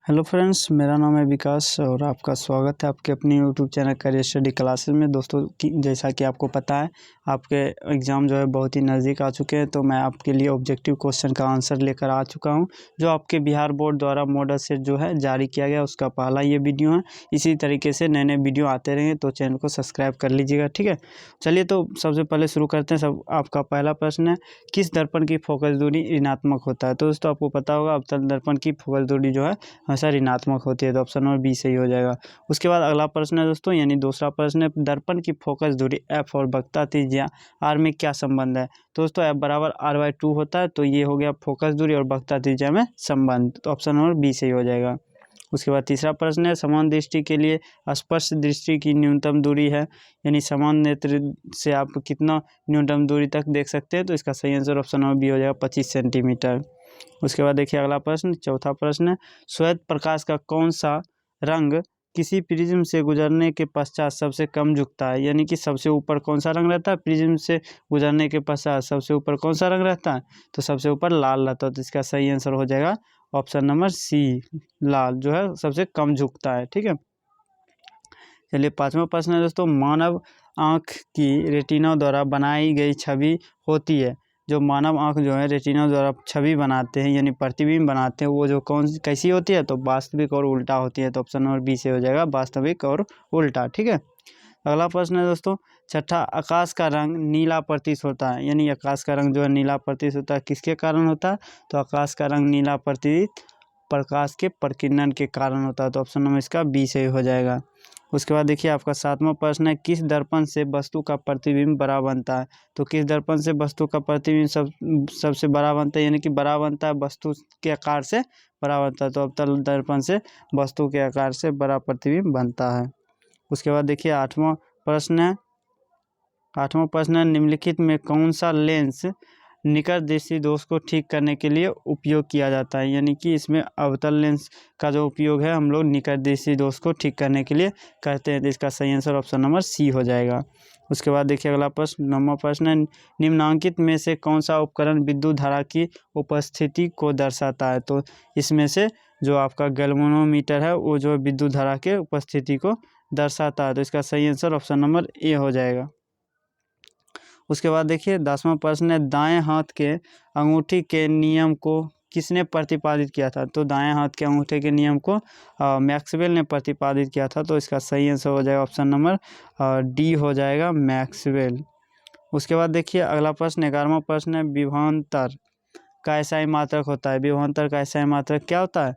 Hello friends, मेरा नाम है विकास और आपका स्वागत है आपके अपनी YouTube channel career study classes में। दोस्तों जैसा कि आपको पता है आपके एग्ज़ाम जो है बहुत ही नज़दीक आ चुके हैं, तो मैं आपके लिए ऑब्जेक्टिव क्वेश्चन का आंसर लेकर आ चुका हूं, जो आपके बिहार बोर्ड द्वारा मॉडल सेट जो है जारी किया गया उसका पहला ये वीडियो है। इसी तरीके से नए नए वीडियो आते रहेंगे तो चैनल को सब्सक्राइब कर लीजिएगा, ठीक है। चलिए तो सबसे पहले शुरू करते हैं। सब आपका पहला प्रश्न है, किस दर्पण की फोकस दूरी ऋणात्मक होता है? तो दोस्तों आपको पता होगा अवतल दर्पण की फोकस दूरी जो है हमेशा ऋणात्मक होती है, तो ऑप्शन नंबर बी सही हो जाएगा। उसके बाद अगला प्रश्न है दोस्तों, यानी दूसरा प्रश्न है, दर्पण की फोकस दूरी एफ और वक्रता त्रिज्या आर में क्या संबंध है? तो दोस्तों एफ बराबर r/2 होता है, तो ये हो गया फोकस दूरी और वक्रता त्रिज्या में संबंध, तो ऑप्शन नंबर बी सही हो जाएगा। उसके बाद तीसरा प्रश्न है, समान दृष्टि के लिए स्पर्श दृष्टि की न्यूनतम दूरी है, यानी समान नेत्र से आप कितना न्यूनतम दूरी तक देख सकते हैं? तो इसका सही आंसर ऑप्शन नंबर बी हो जाएगा, 25 सेंटीमीटर। उसके बाद देखिए अगला प्रश्न, चौथा प्रश्न है, श्वेत प्रकाश का कौन सा रंग किसी प्रिज्म से गुजरने के पश्चात सबसे कम झुकता है? यानी कि सबसे ऊपर कौन सा रंग रहता है प्रिज्म से गुजरने के पश्चात? सबसे ऊपर कौन सा रंग रहता है? तो सबसे ऊपर लाल रहता है, तो इसका सही आंसर हो जाएगा ऑप्शन नंबर सी, लाल जो है सबसे कम झुकता है, ठीक है। चलिए पांचवा प्रश्न है दोस्तों, मानव आँख की रेटिना द्वारा बनाई गई छवि होती है, जो मानव आँख जो है रेटिना द्वारा छवि बनाते हैं यानी प्रतिबिंब बनाते हैं, वो जो कैसी होती है? तो वास्तविक और उल्टा होती है, तो ऑप्शन नंबर बी से हो जाएगा, वास्तविक और उल्टा, ठीक है। अगला प्रश्न है दोस्तों, छठा, आकाश का रंग नीला प्रतीत होता है, यानी आकाश का रंग जो है नीला प्रतीत होता है किसके कारण होता है? तो आकाश का रंग नीला प्रतीत प्रकाश के प्रकीर्णन के कारण होता है, तो ऑप्शन नंबर इसका बी सही हो जाएगा। उसके बाद देखिए आपका सातवां प्रश्न है, किस दर्पण से वस्तु का प्रतिबिंब बड़ा बनता है? तो किस दर्पण से वस्तु का प्रतिबिंब सबसे बड़ा बनता है, यानी कि बड़ा बनता है वस्तु के आकार से बड़ा बनता है, तो अवतल दर्पण से वस्तु के आकार से बड़ा प्रतिबिंब बनता है। उसके बाद देखिए आठवां प्रश्न है, निम्नलिखित में कौन सा लेंस निकट दृष्टि दोष को ठीक करने के लिए उपयोग किया जाता है? यानी कि इसमें अवतल लेंस का जो उपयोग है हम लोग निकट दृष्टि दोष को ठीक करने के लिए करते हैं, तो इसका सही आंसर ऑप्शन नंबर सी हो जाएगा। उसके बाद देखिए अगला प्रश्न, नौवां प्रश्न है, निम्नांकित में से कौन सा उपकरण विद्युत धारा की उपस्थिति को दर्शाता है? तो इसमें से जो आपका गैल्वेनोमीटर है वो जो विद्युत धारा के उपस्थिति को दर्शाता है, तो इसका सही आंसर ऑप्शन नंबर ए हो जाएगा। उसके बाद देखिए 10वां प्रश्न है, दाएं हाथ के अंगूठी के नियम को किसने प्रतिपादित किया था? तो दाएं हाथ के अंगूठे के नियम को मैक्सवेल ने प्रतिपादित किया था, तो इसका सही आंसर हो जाएगा ऑप्शन नंबर डी हो जाएगा, मैक्सवेल। उसके बाद देखिए अगला प्रश्न 11वां प्रश्न है, विभवांतर का एसआई मात्रक होता है? विभवांतर का एसआई मात्रक क्या होता है?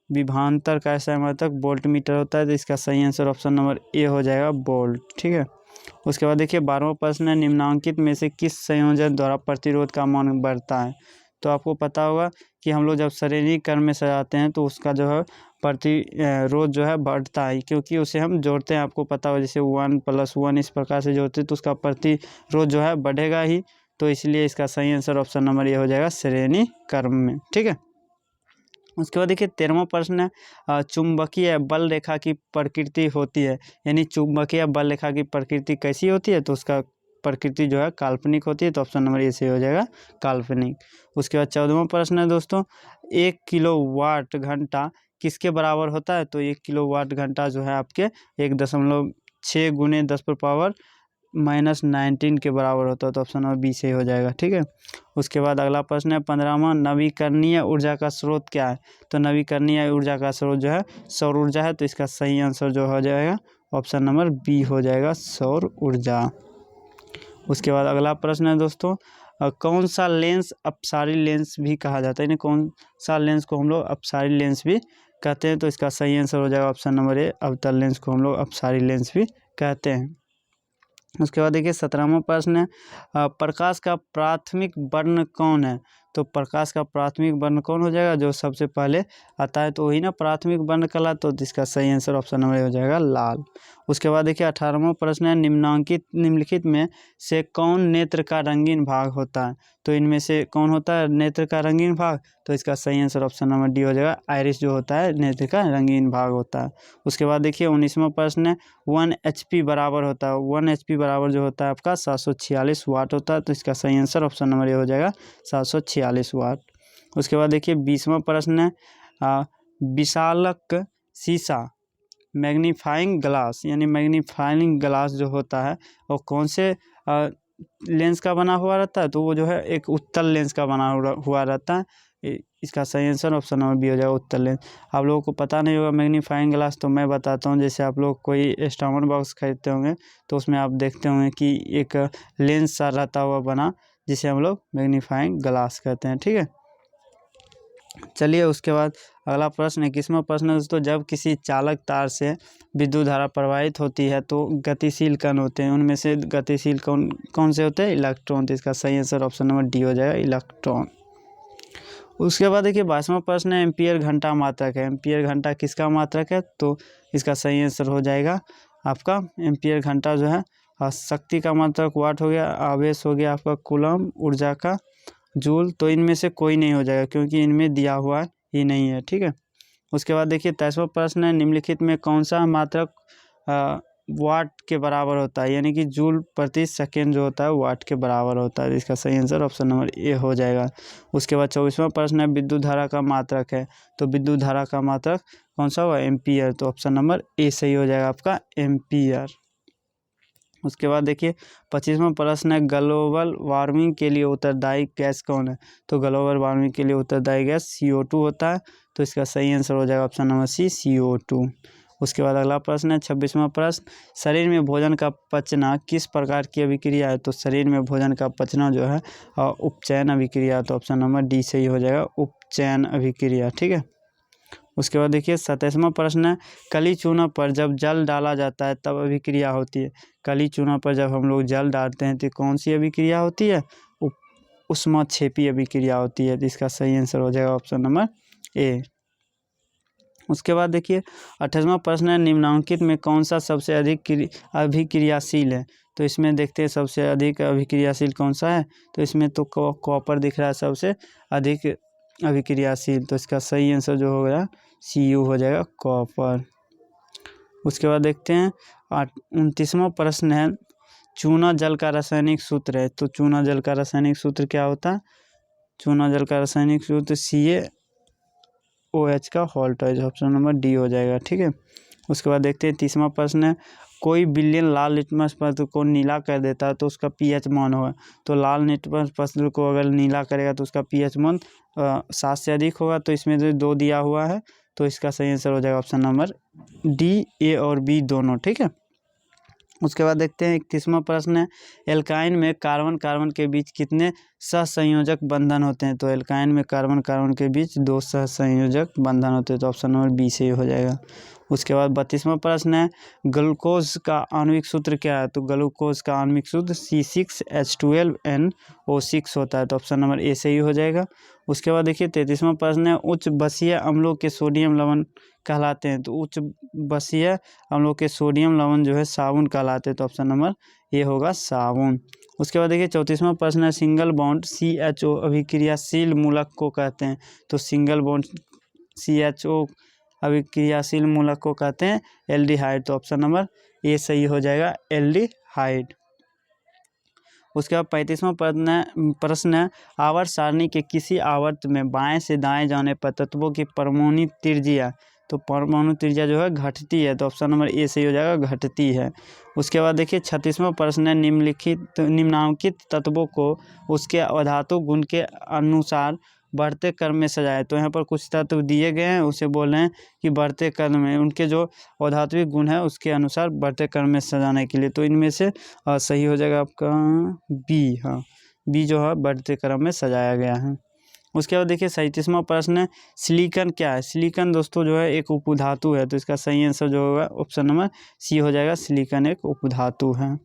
विभवांतर का एसआई मात्रक वोल्ट मीटर होता है, तो इसका सही आंसर ऑप्शन नंबर ए हो जाएगा, वोल्ट, ठीक है। उसके बाद देखिए 12वां प्रश्न है, निम्नांकित में से किस संयोजन द्वारा प्रतिरोध का मान बढ़ता है? तो आपको पता होगा कि हम लोग जब श्रेणी क्रम में सजाते हैं तो उसका जो है प्रतिरोध जो है बढ़ता है, क्योंकि उसे हम जोड़ते हैं, आपको पता हो जैसे 1+1 इस प्रकार से जोड़ते हैं तो उसका प्रतिरोध जो है बढ़ेगा ही, तो इसलिए इसका सही आंसर ऑप्शन नंबर ये हो जाएगा, श्रेणी क्रम में, ठीक है। उसके बाद देखिए 13वां प्रश्न है, चुंबकीय बल रेखा की प्रकृति होती है, यानी चुंबकीय बल रेखा की प्रकृति कैसी होती है? तो उसका प्रकृति जो है काल्पनिक होती है, तो ऑप्शन नंबर ए से हो जाएगा, काल्पनिक। उसके बाद 14वां प्रश्न है दोस्तों, 1 किलोवाट घंटा किसके बराबर होता है? तो 1 किलोवाट घंटा जो है आपके 1.6 गुने 10⁻⁻19 के बराबर होता है, तो ऑप्शन नंबर बी से हो जाएगा, ठीक है। उसके बाद अगला प्रश्न है 15वां, नवीकरणीय ऊर्जा का स्रोत क्या है? तो नवीकरणीय ऊर्जा का स्रोत जो है सौर ऊर्जा है, तो इसका सही आंसर जो हो जाएगा ऑप्शन नंबर बी हो जाएगा, सौर ऊर्जा। उसके बाद अगला प्रश्न है दोस्तों, कौन सा लेंस अपसारी लेंस भी कहा जाता है, यानी कौन सा लेंस को हम लोग अपसारी लेंस भी कहते हैं? तो इसका सही आंसर हो जाएगा ऑप्शन नंबर ए, अवतल लेंस को हम लोग अपसारी लेंस भी कहते हैं। उसके बाद देखिए 17वां प्रश्न है, प्रकाश का प्राथमिक वर्ण कौन है? तो प्रकाश का प्राथमिक वर्ण कौन हो जाएगा? जो सबसे पहले आता है तो वही ना प्राथमिक वर्ण कहलाता, तो इसका सही आंसर ऑप्शन नंबर हो जाएगा, लाल। उसके बाद देखिए 18वां प्रश्न है, निम्नलिखित में से कौन नेत्र का रंगीन भाग होता है? तो इनमें से कौन होता है नेत्र का रंगीन भाग? तो इसका सही आंसर ऑप्शन नंबर डी हो जाएगा, आइरिस जो होता है नेत्र का रंगीन भाग होता है। उसके बाद देखिए 19वां प्रश्न है, 1 HP बराबर होता है, 1 HP बराबर जो होता है आपका 746 वाट होता है, तो इसका सही आंसर ऑप्शन नंबर ए हो जाएगा, 746 वाट। उसके बाद देखिए 20वां प्रश्न है, विशालक शीशा मैग्नीफाइंग ग्लास, यानी मैग्नीफाइंग ग्लास जो होता है वो कौन से लेंस का बना हुआ रहता है, तो वो जो है एक उत्तल लेंस का बना हुआ रहता है। इसका सही आंसर ऑप्शन नंबर बी हो जाएगा, उत्तल लेंस। आप लोगों को पता नहीं होगा मैग्नीफाइंग ग्लास, तो मैं बताता हूँ। जैसे आप लोग कोई स्टामर बॉक्स खरीदते होंगे तो उसमें आप देखते होंगे कि एक लेंस सा रहता हुआ बना, जिसे हम लोग मैग्नीफाइंग ग्लास कहते हैं। ठीक है, चलिए उसके बाद अगला प्रश्न 21वां प्रश्न दोस्तों, जब किसी चालक तार से विद्युत धारा प्रवाहित होती है तो गतिशील कण होते हैं, उनमें से गतिशील कौन कौन से होते हैं, इलेक्ट्रॉन। तो इसका सही आंसर ऑप्शन नंबर डी हो जाएगा, इलेक्ट्रॉन। उसके बाद देखिए 22वां प्रश्न है, एम्पियर घंटा मात्रक है। एम्पियर घंटा किसका मात्रक है, तो इसका सही आंसर हो जाएगा आपका एम्पियर घंटा जो है शक्ति का मात्रक वाट हो गया, आवेश हो गया आपका कूलम, ऊर्जा का जूल। तो इनमें से कोई नहीं हो जाएगा क्योंकि इनमें दिया हुआ ही नहीं है। ठीक है, उसके बाद देखिए 23वां प्रश्न है, निम्नलिखित में कौन सा मात्रक वाट के बराबर होता है, यानी कि जूल प्रति सेकेंड जो होता है वाट के बराबर होता है। इसका सही आंसर ऑप्शन नंबर ए हो जाएगा। उसके बाद 24वां प्रश्न है, विद्युत धारा का मात्रक है। तो विद्युत धारा का मात्रक कौन सा हुआ, एम्पियर। तो ऑप्शन नंबर ए सही हो जाएगा आपका, एम्पियर। उसके बाद देखिए 25वां प्रश्न है, ग्लोबल वार्मिंग के लिए उत्तरदायी गैस कौन है। तो ग्लोबल वार्मिंग के लिए उत्तरदायी गैस CO2 होता है। तो इसका सही आंसर हो जाएगा ऑप्शन नंबर सी, CO2। उसके बाद अगला प्रश्न है 26वां प्रश्न, शरीर में भोजन का पचना किस प्रकार की अभिक्रिया है। तो शरीर में भोजन का पचना जो है उपचयन अभिक्रिया। तो ऑप्शन नंबर डी सही हो जाएगा, उपचयन अभिक्रिया। ठीक है, उसके बाद देखिए 27वां प्रश्न है, कली चूना पर जब जल डाला जाता है तब अभिक्रिया होती है। कली चूना पर जब हम लोग जल डालते हैं तो कौन सी अभिक्रिया होती है, ऊष्माक्षेपी अभिक्रिया होती है। तो इसका सही आंसर हो जाएगा ऑप्शन नंबर ए। उसके बाद देखिए 28वां प्रश्न है, निम्नांकित में कौन सा सबसे अधिक अभिक्रियाशील है। तो इसमें देखते हैं सबसे अधिक अभिक्रियाशील कौन सा है। तो इसमें तो कॉपर दिख रहा है सबसे अधिक अभिक्रियाशील। तो इसका सही आंसर जो हो गया CU हो जाएगा, कॉपर। उसके बाद देखते हैं 29वां प्रश्न है, चूना जल का रासायनिक सूत्र है। तो चूना जल का रासायनिक सूत्र क्या होता है, चूना जल का रासायनिक सूत्र CaOH का होल्टेज। ऑप्शन नंबर डी हो जाएगा। ठीक है, उसके बाद देखते हैं 30वां प्रश्न है, कोई बिलियन लाल लिटमस पत्र को नीला कर देता है तो उसका pH मान होगा। तो लाल लिटमस पत्र को अगर नीला करेगा तो उसका pH मान 7 से अधिक होगा। तो इसमें जो 2 दिया हुआ है तो इसका सही आंसर हो जाएगा ऑप्शन नंबर डी, ए और बी दोनों। ठीक है, उसके बाद देखते हैं 31वां प्रश्न है, एल्काइन में कार्बन कार्बन के बीच कितने सहसंयोजक बंधन होते हैं। तो एल्काइन में कार्बन कार्बन के बीच 2 सहसंयोजक बंधन होते हैं। तो ऑप्शन नंबर बी से हो जाएगा। उसके बाद 32वां प्रश्न है, ग्लूकोज का आणविक सूत्र क्या है। तो ग्लूकोज का आणविक सूत्र C6H12NO6 होता है। तो ऑप्शन नंबर ए से ही हो जाएगा। उसके बाद देखिए 33वां प्रश्न है, उच्च बसीय अम्लों के सोडियम लवण कहलाते हैं। तो उच्च बसीय अम्लों के सोडियम लवण जो है साबुन कहलाते हैं। तो ऑप्शन नंबर ए होगा, साबुन। उसके बाद देखिए 34वां प्रश्न है, सिंगल बॉन्ड CHO अभिक्रियाशील मूलक को कहते हैं। तो सिंगल बॉन्ड CHO अभिक्रियाशील मूलक को कहते हैं एल्डिहाइड। तो ऑप्शन नंबर ए सही हो जाएगा, एल्डिहाइड। उसके बाद 35वां प्रश्न है, आवर्त सारणी के किसी आवर्त में बाएं से दाएं जाने पर तत्वों की परमाणु त्रिज्या। तो परमाणु त्रिज्या जो है घटती है। तो ऑप्शन नंबर ए सही हो जाएगा, घटती है। उसके बाद देखिए 36वां प्रश्न है, निम्नांकित तत्वों को उसके अधातु गुण के अनुसार बढ़ते क्रम में सजाए। तो यहाँ पर कुछ तत्व दिए गए हैं, उसे बोल रहे हैं कि बढ़ते क्रम में उनके जो अधात्विक गुण है उसके अनुसार बढ़ते क्रम में सजाने के लिए। तो इनमें से सही हो जाएगा आपका बी। हाँ, बी जो है बढ़ते क्रम में सजाया गया है। उसके बाद देखिए 37वां प्रश्न है, सिलिकॉन क्या है। सिलिकॉन दोस्तों जो है एक उपधातु है। तो इसका सही आंसर जो होगा ऑप्शन नंबर सी हो जाएगा, सिलिकॉन एक उपधातु है।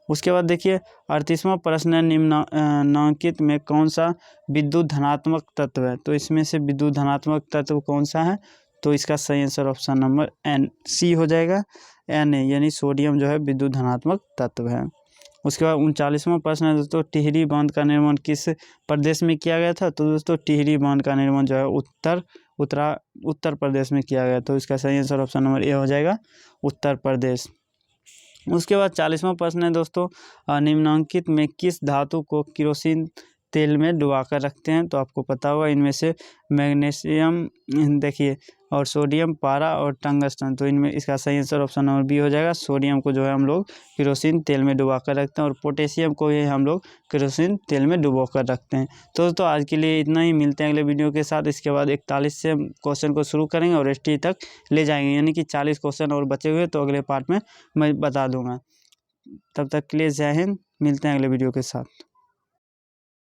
उसके बाद देखिए 38वां प्रश्न है, निम्नांकित में कौन सा विद्युत धनात्मक तत्व है। तो इसमें से विद्युत धनात्मक तत्व कौन सा है। तो इसका सही आंसर ऑप्शन नंबर सी हो जाएगा, Na, यानी सोडियम जो है विद्युत धनात्मक तत्व है। उसके बाद 39वां प्रश्न है दोस्तों, टिहरी बांध का निर्माण किस प्रदेश में किया गया था। तो दोस्तों टिहरी बांध का निर्माण जो है उत्तर प्रदेश में किया गया। तो इसका सही आंसर ऑप्शन नंबर ए हो जाएगा, उत्तर प्रदेश। उसके बाद 40वां प्रश्न है दोस्तों, निम्नांकित में किस धातु को केरोसिन तेल में डुबा कर रखते हैं। तो आपको पता होगा इनमें से मैग्नीशियम देखिए और सोडियम, पारा और टंगस्टन, तो इनमें इसका सही आंसर ऑप्शन नंबर बी हो जाएगा। सोडियम को जो है हम लोग केरोसिन तेल में डुबा कर रखते हैं और पोटेशियम को ही हम लोग केरोसिन तेल में डुबो कर रखते हैं। तो आज के लिए इतना ही, मिलते हैं अगले वीडियो के साथ। इसके बाद 41 से क्वेश्चन को शुरू करेंगे और ST तक ले जाएंगे, यानी कि 40 क्वेश्चन और बचे हुए तो अगले पार्ट में मैं बता दूंगा। तब तक के लिए जय हिंद, मिलते हैं अगले वीडियो के साथ।